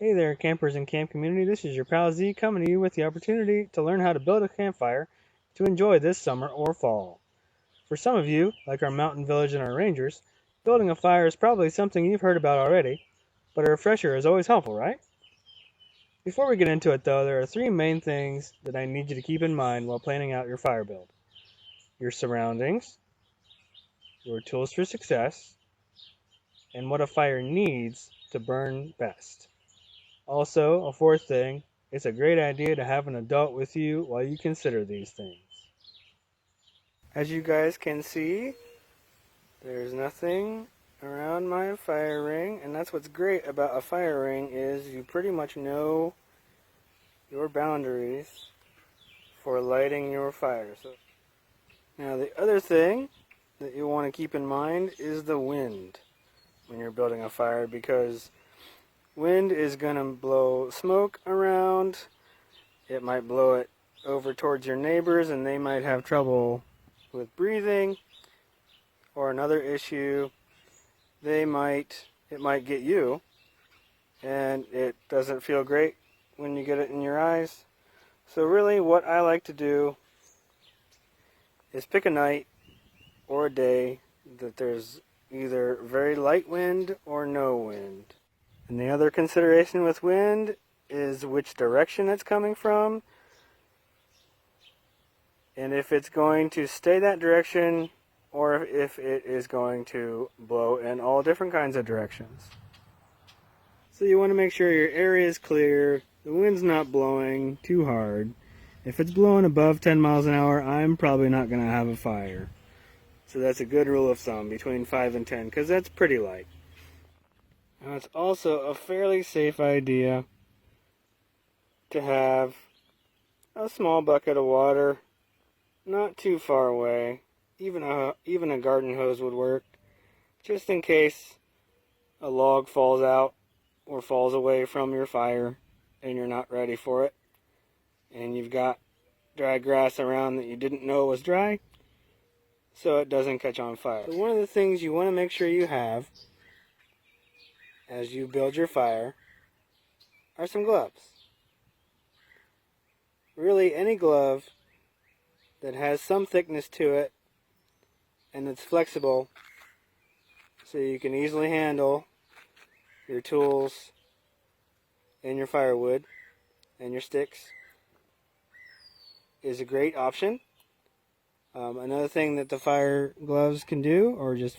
Hey there, campers and camp community. This is your pal Z coming to you with the opportunity to learn how to build a campfire to enjoy this summer or fall. For some of you, like our mountain village and our rangers, building a fire is probably something you've heard about already, but a refresher is always helpful, right? Before we get into it though, there are three main things that I need you to keep in mind while planning out your fire build: your surroundings, your tools for success, and what a fire needs to burn best. Also, a fourth thing, it's a great idea to have an adult with you while you consider these things. As you guys can see, there's nothing around my fire ring, and that's what's great about a fire ring is you pretty much know your boundaries for lighting your fire. So, now the other thing that you want to keep in mind is the wind when you're building a fire, because wind is going to blow smoke around. It might blow it over towards your neighbors and they might have trouble with breathing, or another issue, it might get you and it doesn't feel great when you get it in your eyes. So really what I like to do is pick a night or a day that there's either very light wind or no wind. And the other consideration with wind is which direction it's coming from, and if it's going to stay that direction or if it is going to blow in all different kinds of directions. So you want to make sure your area is clear, the wind's not blowing too hard. If it's blowing above 10 miles an hour, I'm probably not going to have a fire. So that's a good rule of thumb, between 5 and 10, because that's pretty light. Now it's also a fairly safe idea to have a small bucket of water not too far away. Even a garden hose would work, just in case a log falls out or falls away from your fire and you're not ready for it, and you've got dry grass around that you didn't know was dry, so it doesn't catch on fire. So one of the things you want to make sure you have as you build your fire are some gloves. Really, any glove that has some thickness to it and it's flexible so you can easily handle your tools and your firewood and your sticks is a great option. Another thing that the fire gloves can do, or just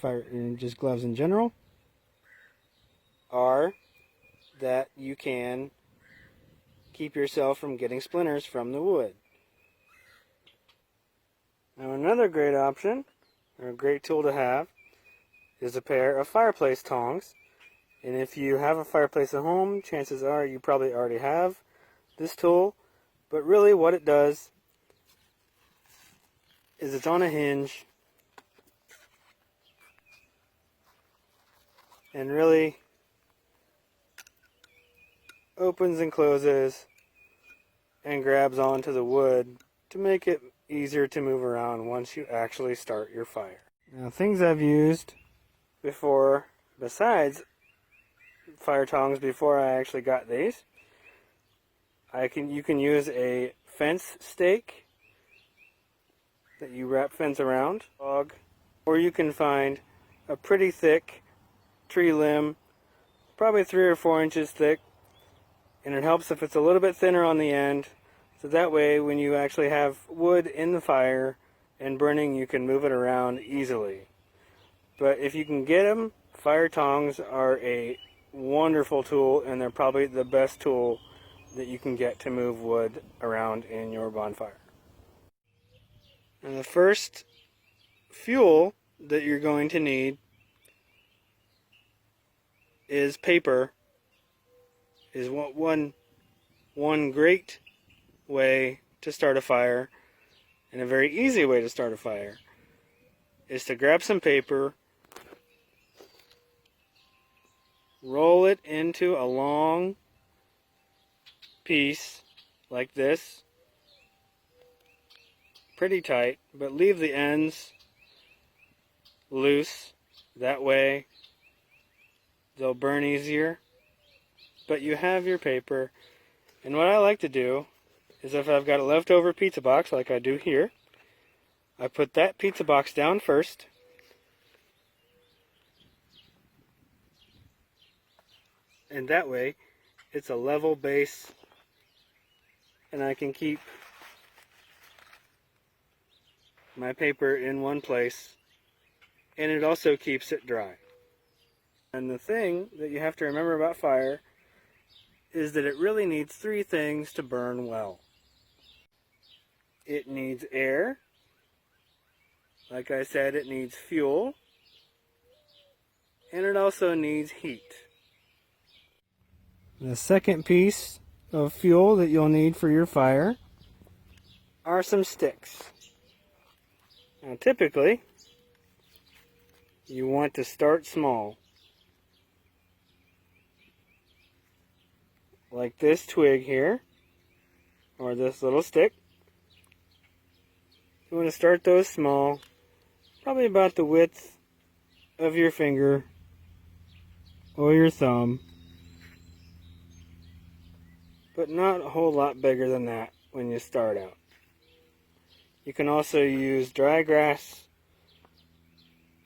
gloves in general, are that you can keep yourself from getting splinters from the wood. Now another great option, or a great tool to have, is a pair of fireplace tongs. And if you have a fireplace at home, chances are you probably already have this tool. But really what it does is it's on a hinge and really opens and closes and grabs onto the wood to make it easier to move around once you actually start your fire. Now, things I've used before, besides fire tongs, before I actually got these, you can use a fence stake that you wrap fence around, or you can find a pretty thick tree limb, probably 3 or 4 inches thick, and it helps if it's a little bit thinner on the end, so that way when you actually have wood in the fire and burning, you can move it around easily. But if you can get them, fire tongs are a wonderful tool, and they're probably the best tool that you can get to move wood around in your bonfire. And the first fuel that you're going to need is paper. Is one great way to start a fire, and a very easy way to start a fire, is to grab some paper, roll it into a long piece like this, pretty tight, but leave the ends loose. That way they'll burn easier. but you have your paper. And what I like to do is, if I've got a leftover pizza box like I do here, I put that pizza box down first. And that way it's a level base and I can keep my paper in one place, and it also keeps it dry. And the thing that you have to remember about fire is that it really needs three things to burn well. It needs air. Like I said, it needs fuel. And it also needs heat. The second piece of fuel that you'll need for your fire are some sticks. Now typically, you want to start small. Like this twig here, or this little stick. You want to start those small, probably about the width of your finger or your thumb, but not a whole lot bigger than that when you start out. You can also use dry grass.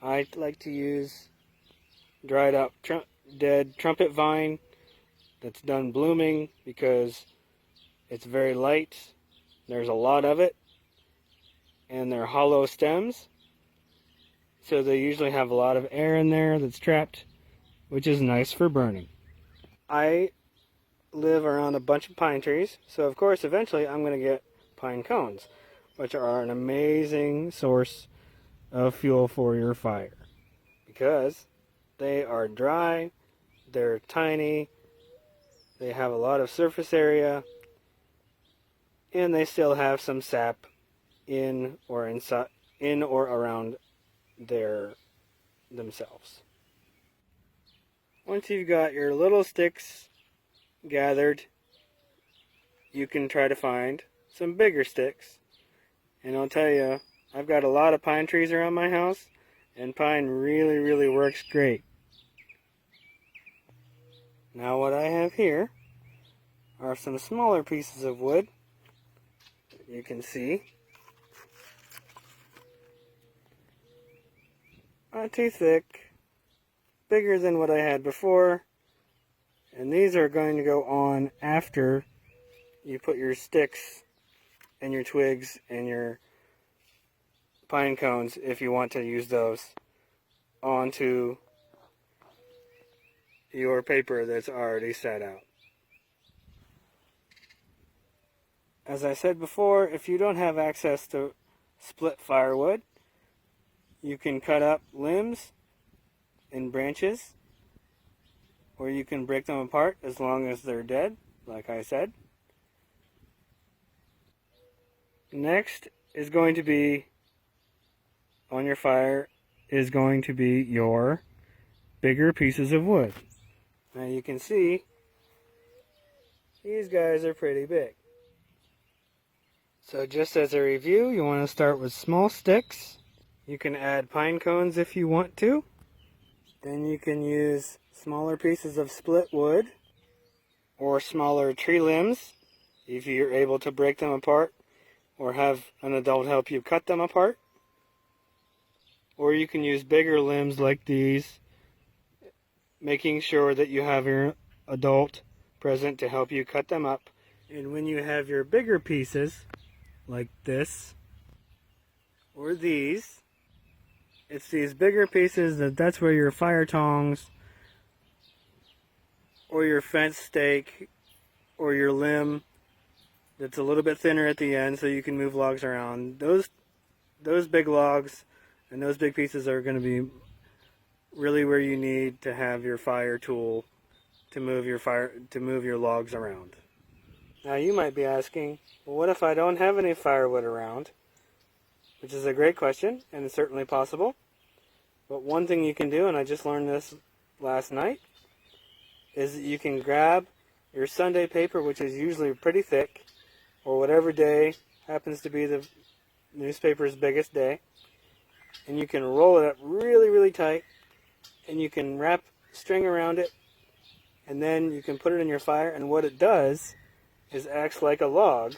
I like to use dried up dead trumpet vine that's done blooming because it's very light. There's a lot of it, and they're hollow stems, so they usually have a lot of air in there that's trapped, which is nice for burning. I live around a bunch of pine trees, so of course eventually I'm going to get pine cones, which are an amazing source of fuel for your fire because they are dry, they're tiny, they have a lot of surface area, and they still have some sap in or around themselves. Once you've got your little sticks gathered, you can try to find some bigger sticks. And I'll tell you, I've got a lot of pine trees around my house, and pine really works great. Now what I have here are some smaller pieces of wood. You can see. Not too thick, bigger than what I had before, and these are going to go on after you put your sticks and your twigs and your pine cones, if you want to use those, onto your paper that's already set out. As I said before, if you don't have access to split firewood, you can cut up limbs and branches, or you can break them apart as long as they're dead, like I said. Next is going to be on your fire is going to be your bigger pieces of wood. Now you can see these guys are pretty big. So just as a review, you want to start with small sticks. You can add pine cones if you want to. Then you can use smaller pieces of split wood or smaller tree limbs if you're able to break them apart or have an adult help you cut them apart. Or you can use bigger limbs like these, making sure that you have your adult present to help you cut them up. And when you have your bigger pieces, like this or these, it's these bigger pieces that's where your fire tongs or your fence stake or your limb that's a little bit thinner at the end so you can move logs around. Those big logs and those big pieces are going to be really where you need to have your fire tool to move your logs around. Now you might be asking, well, what if I don't have any firewood around? Which is a great question, and it's certainly possible. But one thing you can do, and I just learned this last night, is that you can grab your Sunday paper, which is usually pretty thick, or whatever day happens to be the newspaper's biggest day, and you can roll it up really tight, and you can wrap string around it and then you can put it in your fire, and what it does is acts like a log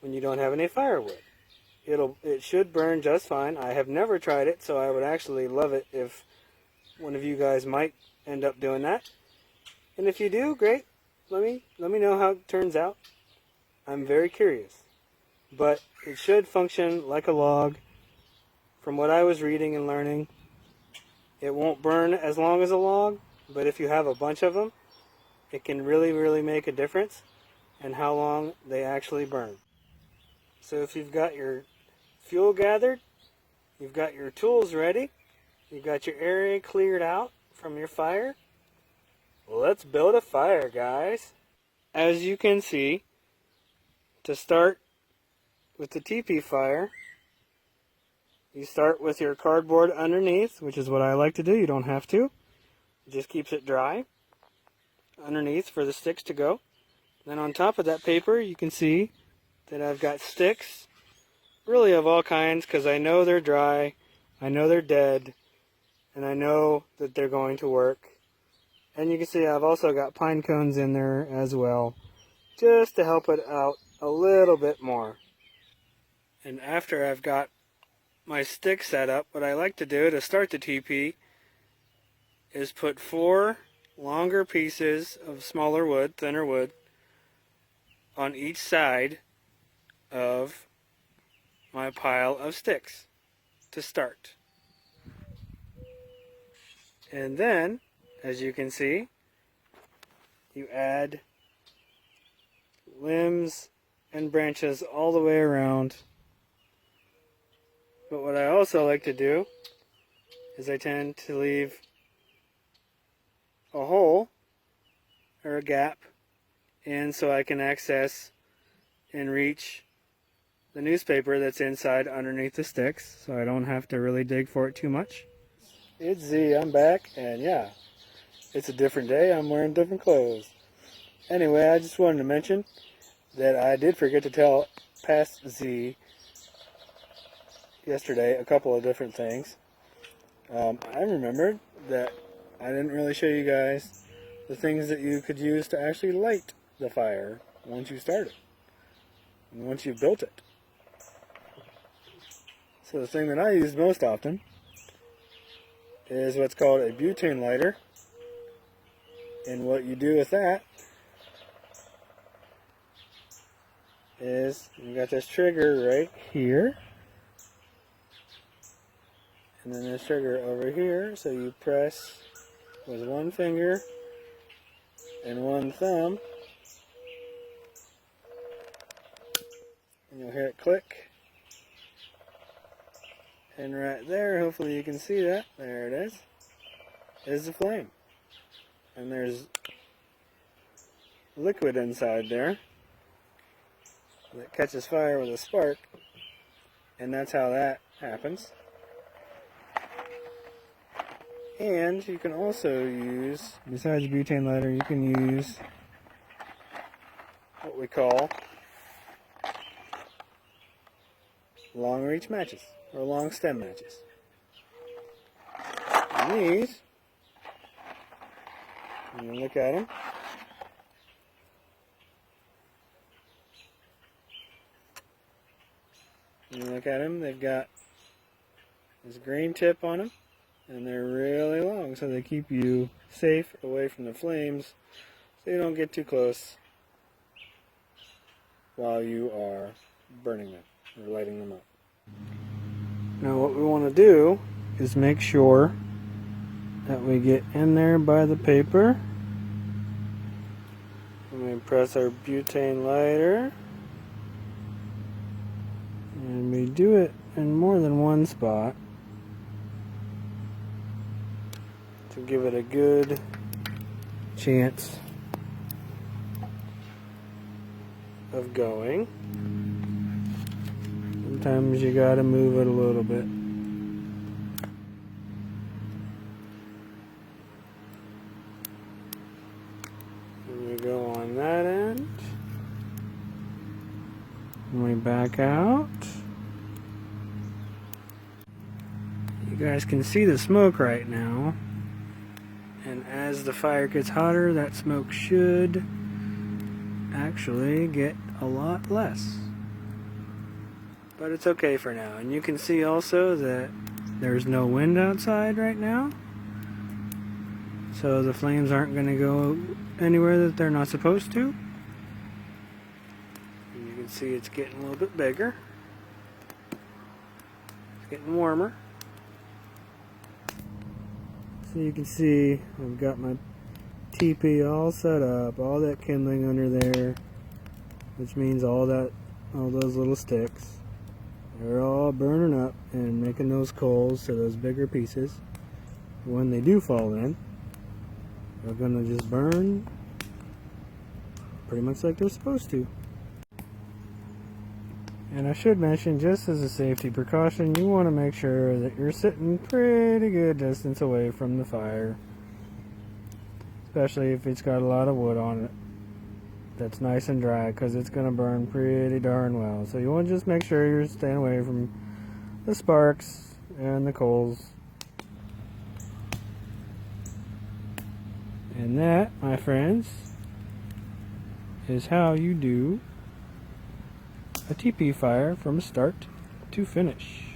when you don't have any firewood. It should burn just fine. I have never tried it, so I would actually love it if one of you guys might end up doing that. And if you do, great. Let me know how it turns out. I'm very curious. But it should function like a log. From what I was reading and learning, it won't burn as long as a log, but if you have a bunch of them, it can really, really make a difference in how long they actually burn. So if you've got your fuel gathered, you've got your tools ready, you've got your area cleared out from your fire, let's build a fire, guys. As you can see, to start with the teepee fire, you start with your cardboard underneath, which is what I like to do. You don't have to. It just keeps it dry underneath for the sticks to go. Then on top of that paper, you can see that I've got sticks, really of all kinds, because I know they're dry, I know they're dead, and I know that they're going to work. And you can see I've also got pine cones in there as well, just to help it out a little bit more. And after I've got my stick set up, what I like to do to start the teepee is put 4 longer pieces of smaller wood, thinner wood, on each side of my pile of sticks to start. And then, as you can see, you add limbs and branches all the way around. But what I also like to do is I tend to leave a hole or a gap in so I can access and reach the newspaper that's inside underneath the sticks, so I don't have to really dig for it too much. It's Z, I'm back, and yeah, it's a different day. I'm wearing different clothes. Anyway, I just wanted to mention that I did forget to tell past Z yesterday a couple of different things. I remembered that I didn't really show you guys the things that you could use to actually light the fire once you start it, and once you've built it. So the thing that I use most often is what's called a butane lighter. And what you do with that is you got this trigger right here, and then this trigger over here, so you press with one finger and one thumb, and you'll hear it click. And right there, hopefully you can see that, there it is the flame. And there's liquid inside there that catches fire with a spark, and that's how that happens. And you can also use, besides butane lighter, you can use what we call long reach matches, or long stem matches. And these, when you look at them, they've got this green tip on them, and they're really long, so they keep you safe away from the flames, so you don't get too close while you are burning them or lighting them up. Now what we want to do is make sure that we get in there by the paper. And we press our butane lighter, and we do it in more than one spot to give it a good chance of going. Sometimes you gotta move it a little bit. And we go on that end. And we back out. You guys can see the smoke right now. And as the fire gets hotter, that smoke should actually get a lot less. But it's okay for now. And you can see also that there's no wind outside right now. So the flames aren't going to go anywhere that they're not supposed to. And you can see it's getting a little bit bigger. It's getting warmer. So you can see I've got my teepee all set up, all that kindling under there, which means all those little sticks, they're all burning up and making those coals to those bigger pieces. When they do fall in, they're gonna just burn pretty much like they're supposed to. And I should mention, just as a safety precaution, you want to make sure that you're sitting pretty good distance away from the fire, especially if it's got a lot of wood on it that's nice and dry, because it's going to burn pretty darn well. So you want to just make sure you're staying away from the sparks and the coals. And that, my friends, is how you do a teepee fire from start to finish.